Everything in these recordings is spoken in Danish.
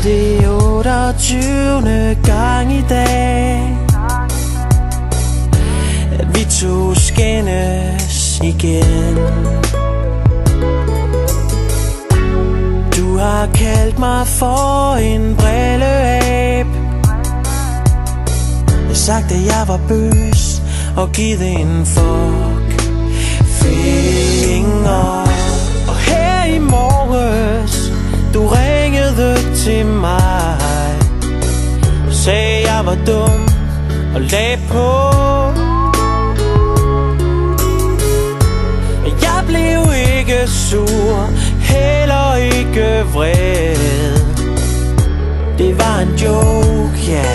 det 28. gang i dag, at vi to skændes igen. Du har kaldt mig for en brilleab, sagt at jeg var bøs og givet en fuck finger. Og her i morges, du ringede til mig, sagde jeg var dum og lag på. Jeg blev ikke sur, heller ikke vred. Det var en joke, ja,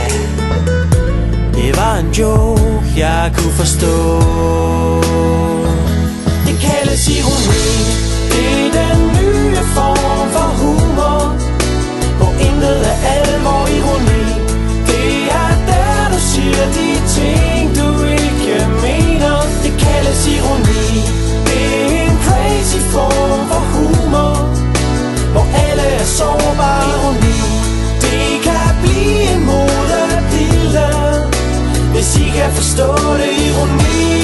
det var en joke, jeg kunne forstå. Det kaldes ironi, det er den nye form for humor, hvor intet er alvor ironi. Det er der, du siger de ting, du ikke mener. Det kaldes ironi, det er en crazy form for humor, hvor alle er sårbare. Ironi, det kan blive en modepille, hvis I kan forstå det. Ironi.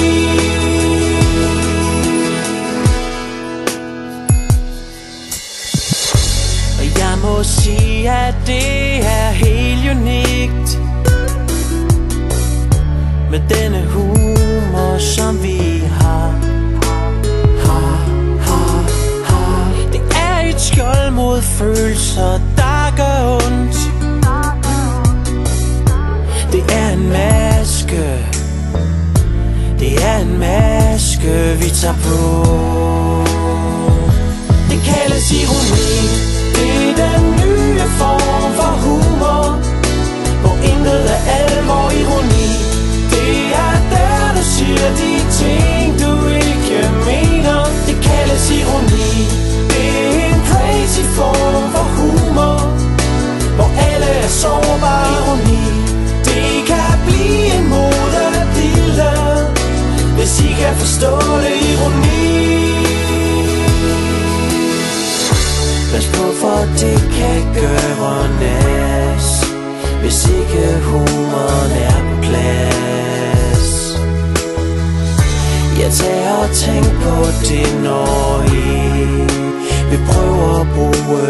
Og jeg må sige, at det er helt unikt med denne humor, som vi har. Det er et skjold mod følelser, der gør ondt. Det er en maske, det er en maske, vi tager på. Det kaldes ironi, det er den nye form for humor, hvor intet er alvor. Ironi, det er der, du siger de ting, du ikke mener. Det kaldes ironi, det er en crazy form for humor, hvor alle er sårbare. Ironi, det kan blive en modepille, hvis I kan forstå det. Ironi. Pas på, for det kan gøre næs, hvis ikke humoren er på plads. Jeg tager og tænker på det, når I vil prøve at bruge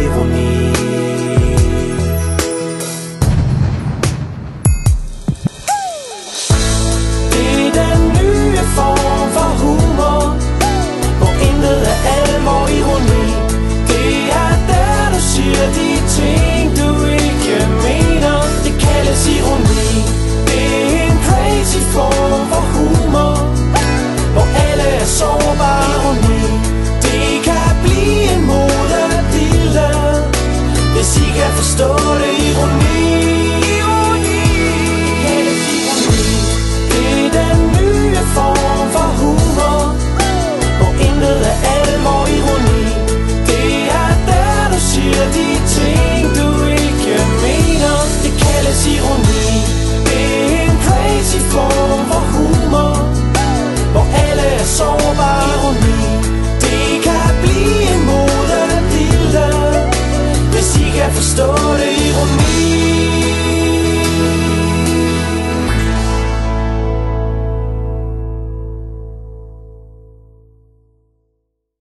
ironi.